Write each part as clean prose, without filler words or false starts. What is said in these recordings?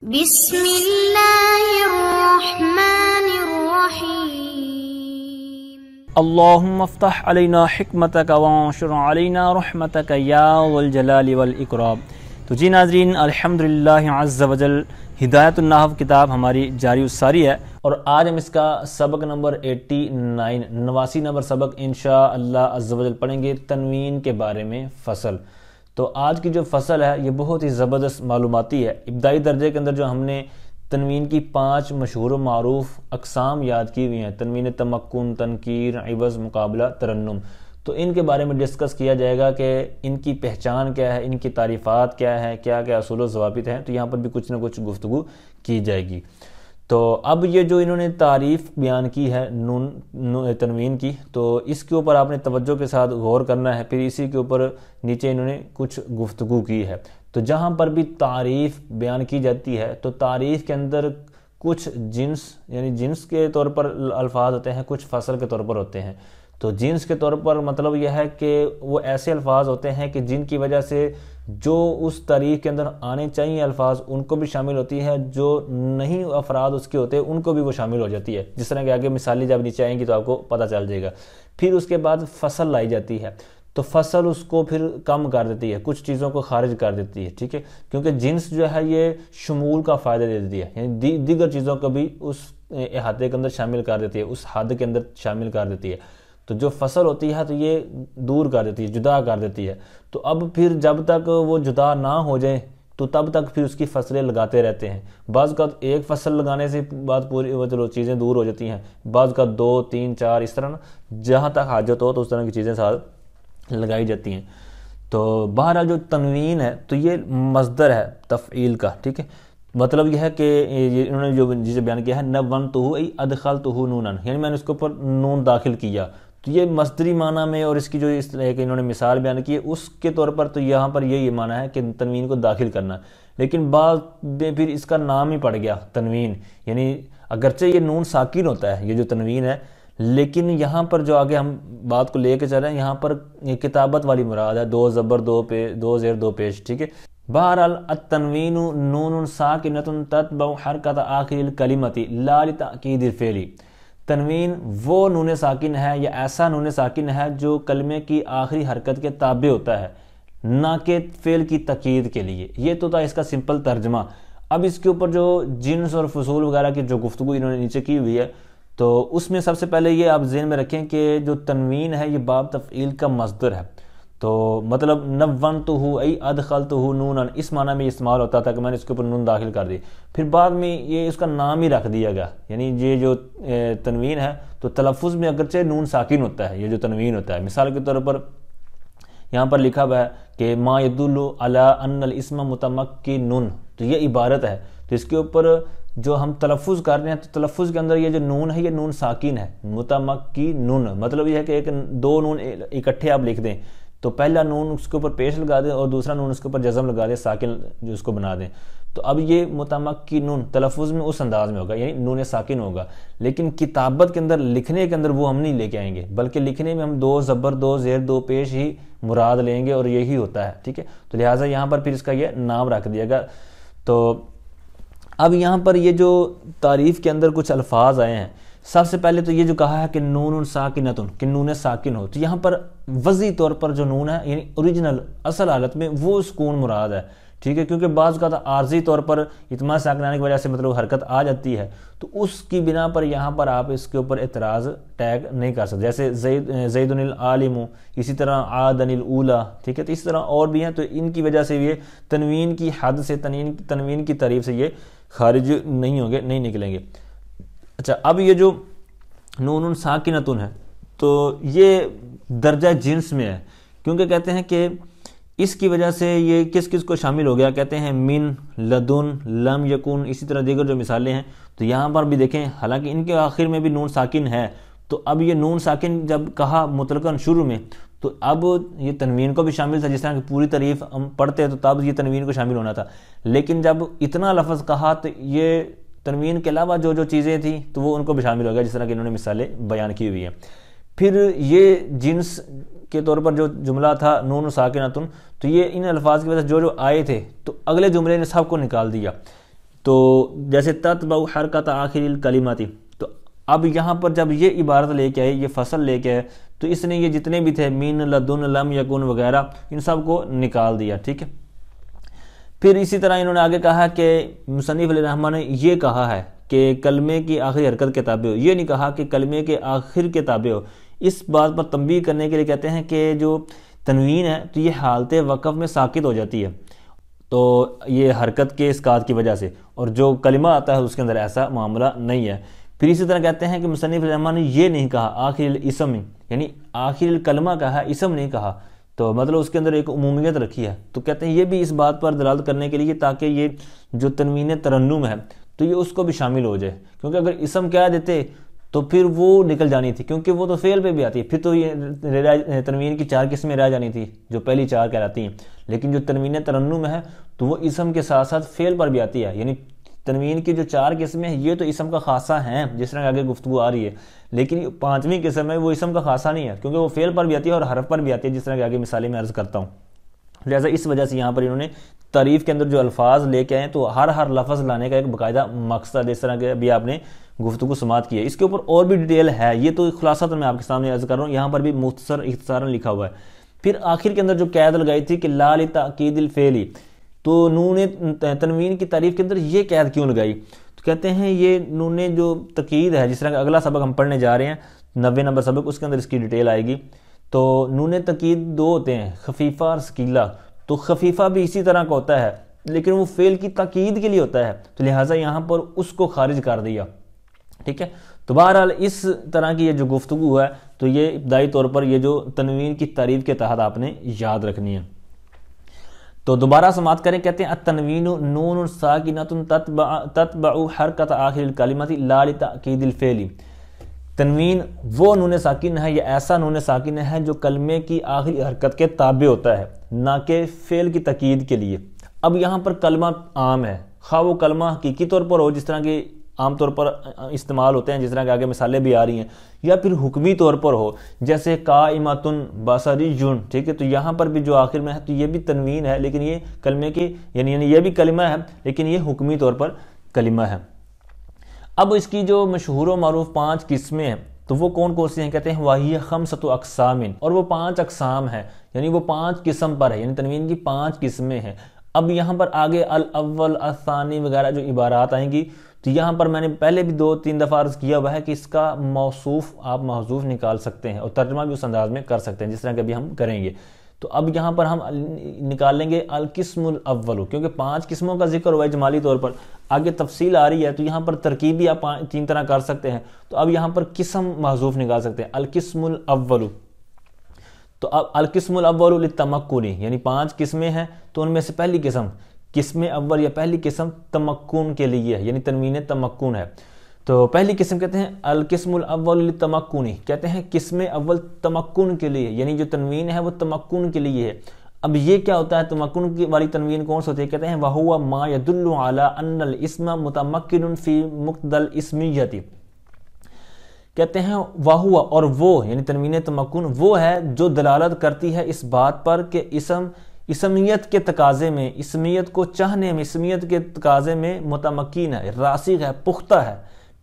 بسم اللہ الرحمن الرحیم اللہم افتح علینا حکمتک وانشر علینا رحمتک یا ذو الجلال والاکرام۔ تو جی ناظرین، الحمدللہ عز وجل ہدایت النحو کتاب ہماری جاری الساری ہے، اور آج ہم اس کا سبق نمبر 89 نمبر سبق انشاءاللہ عز وجل پڑھیں گے، تنوین کے بارے میں فصل۔ تو آج کی جو فصل ہے یہ بہت ہی زبردست معلوماتی ہے۔ ابتدائی درجے کے اندر جو ہم نے تنوین کی 5 مشہور و معروف اقسام یاد کی ہوئی ہیں، تنوین تمکن، تنکیر، عوض، مقابلہ، ترنم، تو ان کے بارے میں ڈسکس کیا جائے گا کہ ان کی پہچان کیا ہے، ان کی تعریفات کیا ہے، کیا کیا اصول و ضوابط ہیں۔ تو یہاں پر بھی کچھ نہ کچھ گفتگو کی جائے گی۔ تو اب یہ جو انہوں نے تعریف بیان کی ہے تنوین کی، تو اس کے اوپر آپ نے توجہ کے ساتھ غور کرنا ہے، پھر اسی کے اوپر نیچے انہوں نے کچھ گفتگو کی ہے۔ تو جہاں پر بھی تعریف بیان کی جاتی ہے تو تعریف کے اندر کچھ جنس یعنی جنس کے طور پر الفاظ ہوتے ہیں، کچھ فصل کے طور پر ہوتے ہیں۔ تو جنس کے طور پر مطلب یہ ہے کہ وہ ایسے الفاظ ہوتے ہیں کہ جن کی وجہ سے جو اس تعریف کے اندر آنے چاہیے الفاظ ان کو بھی شامل ہوتی ہے، جو نہیں افراد اس کے ہوتے ان کو بھی وہ شامل ہو جاتی ہے۔ جس طرح کہ آگے مثالیں جب نیچے آئیں گی تو آپ کو پتہ چل جائے گا۔ پھر اس کے بعد فصل لائی جاتی ہے، تو فصل اس کو پھر کم کر دیتی ہے، کچھ چیزوں کو خارج کر دیتی ہے، ٹھیک ہے، کیونکہ جنس جو ہے یہ شمول کا فائدہ دے دیتی ہے، یعنی دیگر چیزوں کو بھی اس احاطے کے اندر شامل کر دیتی ہے، اس حد کے اندر شامل کر دیتی ہے۔ تو جو فصل ہوتی ہے تو یہ دور کر دیتی ہے، جدا کر دیتی ہے۔ تو اب پھر جب تک وہ جدا نہ ہو جائے تو تب تک پھر اس کی فصلیں لگاتے رہتے ہیں۔ بعض کا ایک فصل لگانے سے بعد پوری چیزیں دور ہو جاتی ہیں، بعض کا 2 3 4 اس طرح جہاں تک حاجت ہو تو اس طرح کی چیزیں ساتھ لگائی جاتی ہیں۔ تو بہرحال جو تنوین ہے تو یہ مصدر ہے تفعیل کا، ٹھیک ہے، مطلب یہ ہے کہ انہوں نے جو چیزیں بیان کیا ہے نونتہ ای ادخلتہ نونا، یعنی میں نے اس کے اوپر نون داخل کیا، تو یہ مصدری معنی میں، اور اس کی جو اس طرح کہ انہوں نے مثال بیان کی ہے اس کے طور پر تو یہاں پر یہی معنی ہے کہ تنوین کو داخل کرنا، لیکن بعض میں پھر اس کا نام ہی پڑ گیا تنوین، یعنی اگرچہ یہ نون ساکن ہوتا ہے یہ جو تنوین ہے، لیکن یہاں پر جو آگے ہم بات کو لے کے چل رہے ہیں یہاں پر کتابت والی مراد ہے، 2 زبر 2 زیر 2 پیش، ٹھیک ہے۔ بہرحال التنوین نون ساکنۃ تتبع حرکت آخر الکلمۃ لا لتأکید الفعل، تنوین وہ نون ساکن ہے یا ایسا نون ساکن ہے جو کلمے کی آخری حرکت کے تابع ہوتا ہے، نہ کہ فعل کی تاکید کے لیے۔ یہ تو تھا اس کا سمپل ترجمہ۔ اب اس کے اوپر جو جنس اور فصول وغیرہ کی جو گفتگو انہوں نے نیچے کی ہوئی ہے، تو اس میں سب سے پہلے یہ آپ ذہن میں رکھیں کہ جو تنوین ہے یہ باب تفعیل کا مصدر ہے، تو مطلب نونتہ ای ادخلتہ نونا اس معنی میں استعمال ہوتا تھا کہ میں نے اس کے اوپر نون داخل کر دی، پھر بعد میں یہ اس کا نام ہی رکھ دیا گیا، یعنی یہ جو تنوین ہے تو تلفظ میں اگرچہ نون ساکن ہوتا ہے یہ جو تنوین ہوتا ہے۔ مثال کے طور پر یہاں پر لکھا ہوا ہے کہ ما يدل علی ان الاسم متمکن، تو یہ عبارت ہے، تو اس کے اوپر جو ہم تلفظ کر رہے ہیں تو تلفظ کے اندر یہ جو نون ہے یہ نون ساکن ہے، متمکن، مطلب یہ ہے کہ 2 نون اکٹھے آپ لکھ دیں تو پہلا نون اس کے اوپر پیش لگا دیں اور دوسرا نون اس کے اوپر جزم لگا دیں، ساکن جو اس کو بنا دیں، تو اب یہ متمکن تلفظ میں اس انداز میں ہوگا، یعنی نون ساکن ہوگا، لیکن کتابت کے اندر لکھنے کے اندر وہ ہم نہیں لے کے آئیں گے، بلکہ لکھنے میں ہم 2 زبر 2 زیر 2 پیش ہی مراد لیں گے، اور یہی ہوتا ہے، ٹھیک ہے۔ تو لہٰذا یہاں پر پھر اس کا یہ نام رکھ دیا گا۔ تو اب یہاں پر یہ جو تعریف کے اندر کچھ الفاظ آئے ہیں، سب سے پہلے تو یہ جو کہا ہے کہ نون ساکنۃ، کہ نون ساکن ہو، تو یہاں پر وضعی طور پر جو نون ہے یعنی اوریجنل اصل حالت میں وہ سکون مراد ہے، ٹھیک ہے، کیونکہ بعض کا عارضی طور پر اتما ساکن آنے کی وجہ سے مطلب حرکت آ جاتی ہے، تو اس کی بنا پر یہاں پر آپ اس کے اوپر اعتراض ٹیگ نہیں کر سکتے، جیسے زید العالم، اسی طرح عاد الاولی، ٹھیک ہے، تو اس طرح اور بھی ہیں، تو ان کی وجہ سے یہ تنوین کی حد سے تنوین کی تعریف سے یہ خارج نہیں ہوں گے، نہیں نکلیں گے۔ اچھا، اب یہ جو نون ساکنۃ ہے تو یہ درجہ جنس میں ہے، کیونکہ کہتے ہیں کہ اس کی وجہ سے یہ کس کس کو شامل ہو گیا، کہتے ہیں من، لدن، لم یکن، اسی طرح دیگر جو مثالیں ہیں، تو یہاں پر بھی دیکھیں حالانکہ ان کے آخر میں بھی نون ساکن ہے، تو اب یہ نون ساکن جب کہا مطلقاً شروع میں تو اب یہ تنوین کو بھی شامل تھا، جس طرح کہ پوری تعریف ہم پڑھتے تو تب یہ تنوین کو شامل ہونا تھا، لیکن جب اتنا لفظ کہا تو یہ تنوین کے علاوہ جو جو چیزیں تھیں تو وہ ان کو بھی شامل ہو گیا، جس طرح کہ انہوں نے مثالیں بیان کی ہوئی ہیں۔ پھر یہ جنس کے طور پر جو جملہ تھا نون ساکنۃ، تو یہ ان الفاظ کی وجہ سے جو آئے تھے تو اگلے جملے نے سب کو نکال دیا، تو جیسے تتبع حرکت آخر الکلماتی، تو اب یہاں پر جب یہ عبارت لے کے آئے، یہ فصل لے کے آئے، تو اس نے یہ جتنے بھی تھے من، لدن، لم یکن وغیرہ، ان سب کو نکال دیا، ٹھیک ہے۔ پھر اسی طرح انہوں نے آگے کہا کہ مصنف علیہ الرحمہ نے یہ کہا ہے کہ کلمے کی آخری حرکت کے تابع ہو، یہ نہیں کہا کہ کلمے کے آخر کے تابع ہو۔ اس بات پر تنبیہ کرنے کے لیے کہتے ہیں کہ جو تنوین ہے تو یہ حالت وقف میں ساکت ہو جاتی ہے، تو یہ حرکت کے اسقاط کی وجہ سے، اور جو کلمہ آتا ہے اس کے اندر ایسا معاملہ نہیں ہے۔ پھر اسی طرح کہتے ہیں کہ مصنف علیہ الرحمہ نے یہ نہیں کہا آخر الاسم، یعنی آخر الکلمہ کہا، اسم نہیں کہا، تو مطلب اس کے اندر ایک عمومیت رکھی ہے۔ تو کہتے ہیں یہ بھی اس بات پر دلالت کرنے کے لیے تاکہ یہ جو تنوین ترنم ہے تو یہ اس کو بھی شامل ہو جائے، کیونکہ اگر اسم کہہ دیتے تو پھر وہ نکل جانی تھی، کیونکہ وہ تو فعل پہ بھی آتی ہے، پھر تو یہ تنوین کی 4 قسمیں رہ جانی تھی جو پہلی 4 کہلاتی ہیں۔ لیکن جو تنوین ترنم ہے تو وہ اسم کے ساتھ ساتھ فعل پر بھی آتی ہے، یعنی تنوین کی جو 4 قسمیں ہیں یہ تو اسم کا خاصہ ہیں جس طرح آگے گفتگو آ رہی ہے، لیکن 5ویں قسم ہے وہ اسم کا خاصہ نہیں ہے، کیونکہ وہ فعل پر بھی آتی ہے اور حرف پر بھی آتی ہے، جس طرح کہ آگے مثالیں میں عرض کرتا ہوں۔ لہٰذا اس وجہ سے یہاں پر انہوں نے تعریف کے اندر جو الفاظ لے کے آئے تو ہر لفظ لانے کا ایک باقاعدہ مقصد، اس طرح کہ ابھی آپ نے گفتگو سماعت کی ہے۔ اس کے اوپر اور بھی ڈیٹیل ہے، یہ تو خلاصہ تو میں آپ کے سامنے عرض کر رہا ہوں، یہاں پر بھی مختصر اختصاراً لکھا ہوا ہے۔ پھر آخر کے اندر جو قید لگائی تھی کہ لا لتأکید الفعل، تو نون تنوین کی تعریف کے اندر یہ قید کیوں لگائی؟ تو کہتے ہیں یہ نون جو تقید ہے، جس طرح کہ اگلا سبق ہم پڑھنے جا رہے ہیں 90 نمبر سبق، اس کے اندر اس کی ڈیٹیل آئے گی۔ تو نون تقید 2 ہوتے ہیں، خفیفہ اور ثقیلہ، تو خفیفہ بھی اسی طرح کا ہوتا ہے لیکن وہ فعل کی تاکید کے لیے ہوتا ہے، تو لہٰذا یہاں پر اس کو خارج کر دیا، ٹھیک ہے۔ تو بہرحال اس طرح کی یہ جو گفتگو ہے تو یہ ابتدائی طور پر یہ جو تنوین کی تعریف کے تحت آپ نے یاد رکھنی ہے۔ تو دوبارہ سماعت کریں، کہتے ہیں التنوین نون ساکنۃ تتبع حرکت آخر الکلمۃ لا لتأکید الفعل۔ تنوین وہ نون ساکن ہے یا ایسا نون ساکن ہے جو کلمے کی آخری حرکت کے تابع ہوتا ہے، نہ کہ فعل کی تاکید کے لیے۔ اب یہاں پر کلمہ عام ہے، خواہ وہ کلمہ حقیقی طور پر ہو جس طرح کہ عام طور پر استعمال ہوتے ہیں، جس طرح کہ آگے مثالیں بھی آ رہی ہیں، یا پھر حکمی طور پر ہو جیسے قائمۃ بصریٌ، ٹھیک ہے۔ تو یہاں پر بھی جو آخر میں ہے تو یہ بھی تنوین ہے، لیکن یہ کلمے کی یعنی یہ بھی کلمہ ہے لیکن یہ حکمی طور پر کلمہ ہے۔ اب اس کی جو مشہور و معروف 5 قسمیں ہیں تو وہ کون کون سی ہیں؟ کہتے ہیں وَهِيَ خَمْسَةُ أَقْسَامٍ، اور وہ 5 اقسام ہیں، یعنی وہ 5 قسم پر ہے، یعنی تنوین کی 5 قسمیں ہیں۔ اب یہاں پر آگے الاول الثانی وغیرہ جو عبارات آئیں گی تو یہاں پر میں نے پہلے بھی 2-3 دفعہ عرض کیا ہوا ہے کہ اس کا موصوف آپ محذوف نکال سکتے ہیں اور ترجمہ بھی اس انداز میں کر سکتے ہیں جس طرح کہ ابھی ہم کریں گے۔ تو اب یہاں پر ہم نکال لیں گے القسم الاول، کیونکہ 5 قسموں کا ذکر ہوا ہے اجمالی طور پر، آگے تفصیل آ رہی ہے تو یہاں پر ترکیب بھی آپ 3 طرح کر سکتے ہیں، تو اب یہاں پر قسم محذوف نکال سکتے ہیں القسم الاول۔ تو اب القسم الاول للتمکن، یعنی 5 قسمیں ہیں تو ان میں سے پہلی قسم اول یا پہلی قسم تمکن کے لیے ہے، یعنی تنوین تمکن ہے۔ تو پہلی قسم کہتے ہیں القسم الاول للتمکن، کہتے ہیں قسم اول تمکن کے لیے، یعنی جو تنوین ہے وہ تمکن کے لیے ہے۔ اب یہ کیا ہوتا ہے تمکن کی والی تنوین کون سی ہوتی ہے؟ کہتے ہیں وَهُوَ مَا يَدُلُّ عَلَىٰ أَنَّ الْإِسْمَ مُتَمَكِّنٌ فِي مُقْتَضَى الْإِسْمِيَّةِ، کہتے ہیں وَهُوَ، اور وہ یعنی تنوین تمکن وہ ہے جو دلالت کرتی ہے اس بات پر کہ اسمیت کے تقاضے میں، اسمیت کو چاہنے میں، اسمیت کے تقاضے میں متمکن ہے، راسخ ہے، پختہ ہے،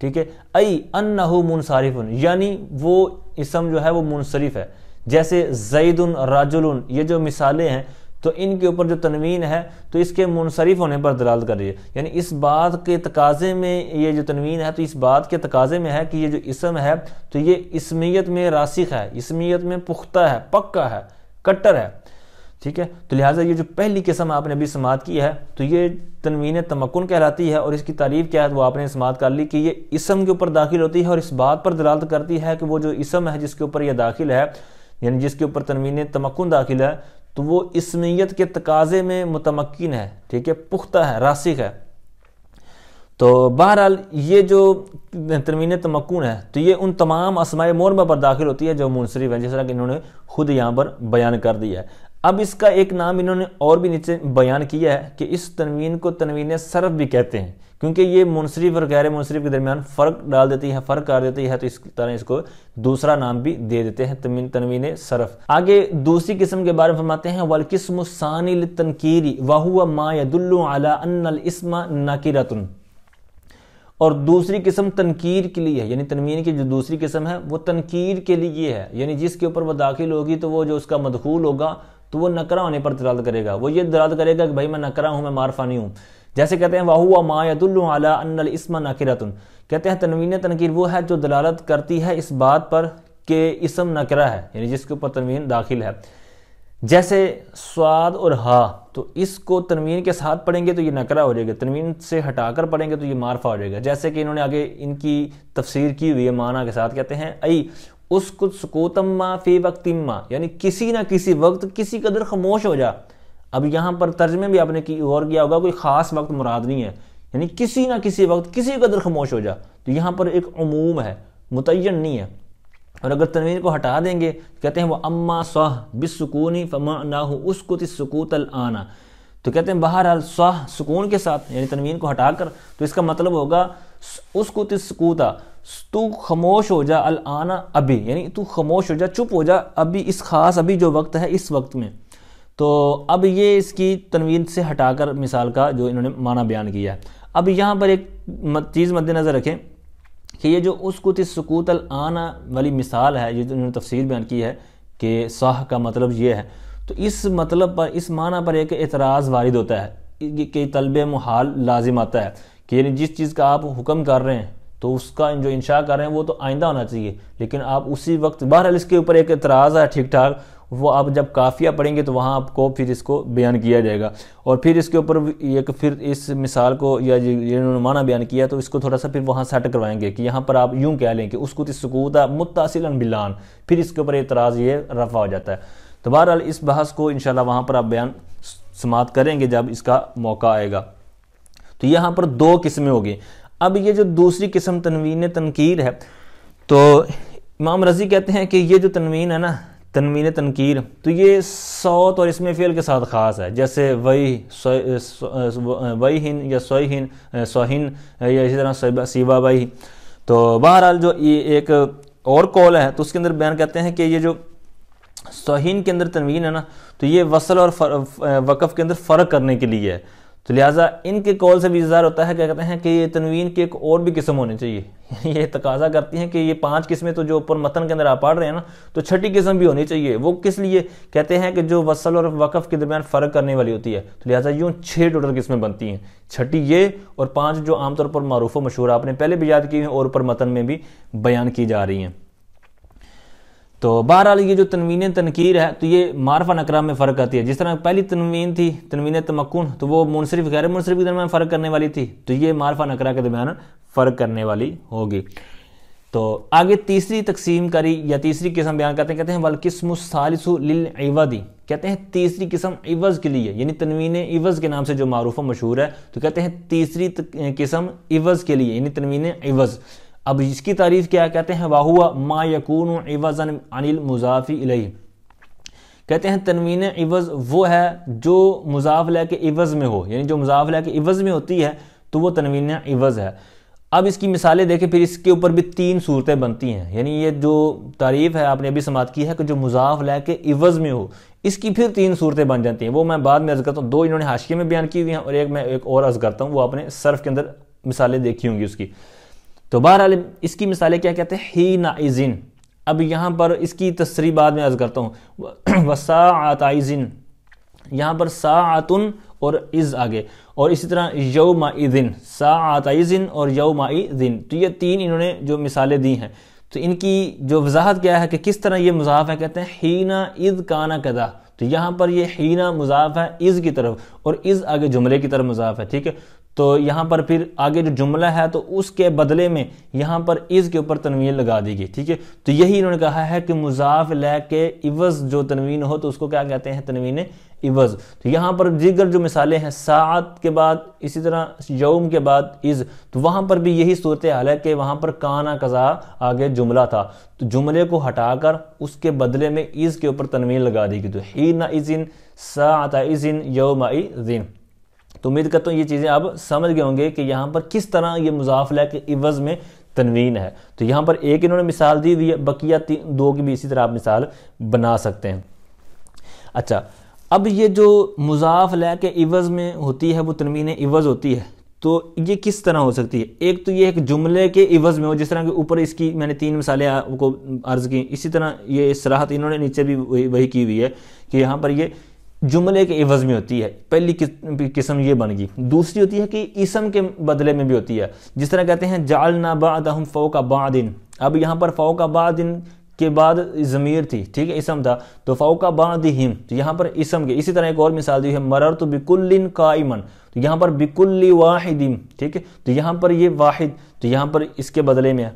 ٹھیک ہے۔ ای انہ منصرف، یعنی وہ اسم جو ہے وہ منصرف ہے، جیسے زید رجل، یہ جو مثالیں ہیں تو ان کے اوپر جو تنوین ہے تو اس کے منصرف ہونے پر دلالت کر رہی ہے، یعنی اس بات کے تقاضے میں یہ جو تنوین ہے تو اس بات کے تقاضے میں ہے کہ یہ جو اسم ہے تو یہ اسمیت میں راسخ ہے، اسمیت میں پختہ ہے، پکا ہے، کٹر ہے، ٹھیک ہے۔ تو لہٰذا یہ جو پہلی قسم آپ نے ابھی سماعت کی ہے تو یہ تنوین تمکن کہلاتی ہے، اور اس کی تعریف کیا ہے وہ آپ نے سماعت کر لی کہ یہ اسم کے اوپر داخل ہوتی ہے اور اس بات پر دلالت کرتی ہے کہ وہ جو اسم ہے جس کے اوپر یہ داخل ہے، یعنی جس کے اوپر تنوین تمکن داخل ہے تو وہ اسمیت کے تقاضے میں متمکن ہے، ٹھیک ہے، پختہ ہے، راسخ ہے۔ تو بہرحال یہ جو تنوین تمکن ہے تو یہ ان تمام اسماء مرمہ پر داخل ہوتی ہے جو منصرف ہیں، جس طرح کہ انہوں نے خود یہاں پر بیان کر دیا ہے۔ اب اس کا ایک نام انہوں نے اور بھی نیچے بیان کیا ہے کہ اس تنوین کو تنوین صرف بھی کہتے ہیں، کیونکہ یہ منصرف اور غیر منصرف کے درمیان فرق ڈال دیتی ہے، فرق کر دیتی ہے، تو اس طرح اس کو دوسرا نام بھی دے دیتے ہیں، تنوین صرف۔ آگے دوسری قسم کے بارے میں فرماتے ہیں والقسم الثانی للتنکیر وہو ما يدل علی ان الاسم نکرۃ، اور دوسری قسم تنکیر کے لیے ہے، یعنی تنوین کی جو دوسری قسم ہے وہ تنکیر کے لیے ہے، یعنی جس کے اوپر وہ داخل ہوگی تو وہ جو اس کا مدخول ہوگا تو وہ نکرہ ہونے پر دلالت کرے گا، وہ یہ دلالت کرے گا کہ بھائی میں نکرہ ہوں، میں معرفہ نہیں ہوں۔ جیسے کہتے ہیں وَهُوَ مَا يَدُلُّ عَلَىٰ أَنَّ الْإِسْمَ نَكِرَةٌ، کہتے ہیں تنوین تنکیر وہ ہے جو دلالت کرتی ہے اس بات پر کہ اسم نکرہ ہے، یعنی جس کے اوپر تنوین داخل ہے۔ جیسے سواد اور ہا، تو اس کو تنوین کے ساتھ پڑھیں گے تو یہ نکرہ ہو جائے گا، تنوین سے ہٹا کر پڑھیں گے تو یہ معرفہ ہو جائے گا۔ جیسے کہ انہوں نے آگے ان کی تفسیر کی ہوئی ہے معنی کے ساتھ، کہتے ہیں ای اسکت سکوتم ما فی وقت ما، یعنی کسی نہ کسی وقت کسی قدر خاموش ہو جا۔ اب یہاں پر ترجمے بھی آپ نے غور کیا ہوگا، کوئی خاص وقت مراد نہیں ہے، یعنی کسی نہ کسی وقت کسی قدر خاموش ہو جا، تو یہاں پر ایک عموم ہے، متعین نہیں ہے۔ اور اگر تنوین کو ہٹا دیں گے کہتے ہیں وہ اما صح بالسکون فمعناہ اسکت السکوت الآن، تو کہتے ہیں بہرحال صح سکون کے ساتھ یعنی تنوین کو ہٹا کر، تو اس کا مطلب ہوگا اسکت السکوت، تو خاموش ہو جا، الآن ابھی، یعنی تو خاموش ہو جا، چپ ہو جا ابھی، اس خاص ابھی جو وقت ہے اس وقت میں۔ تو اب یہ اس کی تنوین سے ہٹا کر مثال کا جو انہوں نے معنی بیان کیا ہے۔ اب یہاں پر ایک چیز مد نظر رکھیں کہ یہ جو اسکت السکوت الآن والی مثال ہے، یہ انہوں نے تفسیر بیان کی ہے کہ صح کا مطلب یہ ہے، تو اس مطلب پر، اس معنی پر ایک اعتراض وارد ہوتا ہے کہ طلب محال لازم آتا ہے کہ یعنی جس چیز کا آپ حکم کر رہے ہیں تو اس کا جو انشاء کر رہے ہیں وہ تو آئندہ ہونا چاہیے، لیکن آپ اسی وقت، بہرحال اس کے اوپر ایک اعتراض ہے ٹھیک ٹھاک، وہ آپ جب قافیہ پڑھیں گے تو وہاں آپ کو پھر اس کو بیان کیا جائے گا، اور پھر اس کے اوپر ایک پھر اس مثال کو یا انہوں نے معنی بیان کیا تو اس کو تھوڑا سا پھر وہاں سیٹ کروائیں گے کہ یہاں پر آپ یوں کہہ لیں کہ اسکت السکوت متصلا بالآن، پھر اس کے اوپر اعتراض یہ رفع ہو جاتا ہے۔ تو بہرحال اس بحث کو انشاءاللہ وہاں پر آپ بیان سماعت کریں گے جب اس کا موقع آئے گا۔ تو یہاں پر دو قسمیں ہوگی۔ اب یہ جو دوسری قسم تنوین تنکیر ہے، تو امام رضی کہتے ہیں کہ یہ جو تنوین ہے نا، تنوین تنکیر، تو یہ صوت اور اسم فعل کے ساتھ خاص ہے، جیسے ویہن یا سوہن یا اسی طرح سیوا وی۔ تو بہرحال جو یہ ایک اور قول ہے تو اس کے اندر بیان کرتے ہیں کہ یہ جو سوہن کے اندر تنوین ہے نا، تو یہ وصل اور وقف کے اندر فرق کرنے کے لیے ہے، تو لہٰذا ان کے قول سے بھی اظہار ہوتا ہے، کیا کہتے ہیں کہ یہ تنوین کی ایک اور بھی قسم ہونی چاہیے، یہ تقاضا کرتی ہیں کہ یہ 5 قسمیں تو جو اوپر متن کے اندر آپ پڑھ رہے ہیں نا، تو چھٹی قسم بھی ہونی چاہیے۔ وہ کس لیے کہتے ہیں کہ جو وصل اور وقف کے درمیان فرق کرنے والی ہوتی ہے، تو لہٰذا یوں 6 ٹوٹل قسمیں بنتی ہیں، چھٹی یہ اور 5 جو عام طور پر معروف و مشہور آپ نے پہلے بھی یاد کی ہیں اور اوپر متن میں بھی بیان کی جا رہی ہیں۔ تو بہرحال یہ جو تنوین تنکیر ہے تو یہ معرفہ نکرہ میں فرق آتی ہے، جس طرح پہلی تنوین تھی تنوین تمکن، تو وہ منصرف غیر منصرف کے درمیان فرق کرنے والی تھی، تو یہ معرفہ نکرہ کے درمیان فرق کرنے والی ہوگی۔ تو آگے تیسری تقسیم کاری یا تیسری قسم بیان کرتے ہیں، کہتے ہیں والقسم الثالث للعوض، کہتے ہیں تیسری قسم عوض کے لیے، یعنی تنوین عوض کے نام سے جو معروف و مشہور ہے، تو کہتے ہیں تیسری قسم عوض کے لیے، یعنی تنوین عوض۔ اب اس کی تعریف کیا کہتے ہیں وَهُوَ مَا يَكُونُ عِوَضًا عَنِ الْمُضَافِ إِلَيْهِ، کہتے ہیں تنوین عوض وہ ہے جو مضاف لے کے عوض میں ہو، یعنی جو مضاف لے کے عوض میں ہوتی ہے تو وہ تنوین عوض ہے۔ اب اس کی مثالیں دیکھیں، پھر اس کے اوپر بھی 3 صورتیں بنتی ہیں، یعنی یہ جو تعریف ہے آپ نے ابھی سماعت کی ہے کہ جو مضاف لے کے عوض میں ہو، اس کی پھر 3 صورتیں بن جاتی ہیں، وہ میں بعد میں عرض کرتا ہوں، 2 انہوں نے حاشیے میں بیان کی ہوئی ہیں اور ایک میں ایک اور عرض کرتا ہوں، وہ آپ نے صرف کے اندر مثالیں دیکھی ہوں گی اس کی۔ تو بہرحال اس کی مثالیں کیا کہتے ہیں حینئذ، اب یہاں پر اس کی تصریح بعد میں عرض کرتا ہوں، وساعتئذ، یہاں پر ساعتن اور از آگے، اور اسی طرح یومئذ، ساعتئذ اور یومئذ، تو یہ 3 انہوں نے جو مثالیں دی ہیں، تو ان کی جو وضاحت کیا ہے کہ کس طرح یہ مضاف ہے، کہتے ہیں حینئذ کان کذا، تو یہاں پر یہ حین مضاف ہے از کی طرف اور از آگے جملے کی طرف مضاف ہے، ٹھیک ہے، تو یہاں پر پھر آگے جو جملہ ہے تو اس کے بدلے میں یہاں پر از کے اوپر تنوین لگا دی گئی، ٹھیک ہے. تو یہی انہوں نے کہا ہے کہ مضاف الیہ کے عوض جو تنوین ہو تو اس کو کیا کہتے ہیں؟ تنوین عوض. تو یہاں پر دیگر جو مثالیں ہیں ساعت کے بعد، اسی طرح یوم کے بعد از، تو وہاں پر بھی یہی صورتحال ہے کہ وہاں پر کانا قضا آگے جملہ تھا، تو جملے کو ہٹا کر اس کے بدلے میں از کے اوپر تنوین لگا دی گئی. تو حین اذن، ساعت اذن، یوم اذن. تو امید کرتا ہوں یہ چیزیں آپ سمجھ گئے ہوں گے کہ یہاں پر کس طرح یہ مضاف الیہ کے عوض میں تنوین ہے. تو یہاں پر ایک انہوں نے مثال دی ہوئی ہے، بقیہ دو کی بھی اسی طرح آپ مثال بنا سکتے ہیں. اچھا، اب یہ جو مضاف الیہ کے عوض میں ہوتی ہے وہ تنوین عوض ہوتی ہے، تو یہ کس طرح ہو سکتی ہے؟ ایک تو یہ ایک جملے کے عوض میں ہو، جس طرح کہ اوپر اس کی میں نے 3 مثالیں آپ کو عرض کی، اسی طرح یہ صراحت انہوں نے نیچے بھی وہی کی ہوئی ہے کہ یہاں پر یہ جملے کے عوض میں ہوتی ہے. پہلی قسم یہ بن گئی. دوسری ہوتی ہے کہ اسم کے بدلے میں بھی ہوتی ہے، جس طرح کہتے ہیں جعلنا بعضهم فوق بعض. اب یہاں پر فوق بعض کے بعد ضمیر تھی، ٹھیک ہے، اسم تھا، تو فوق بعضهم، تو یہاں پر اسم کے. اسی طرح ایک اور مثال دی ہے مررت بکل قائما، تو یہاں پر بکل واحد، ٹھیک ہے، تو یہاں پر یہ واحد، تو یہاں پر اس کے بدلے میں ہے.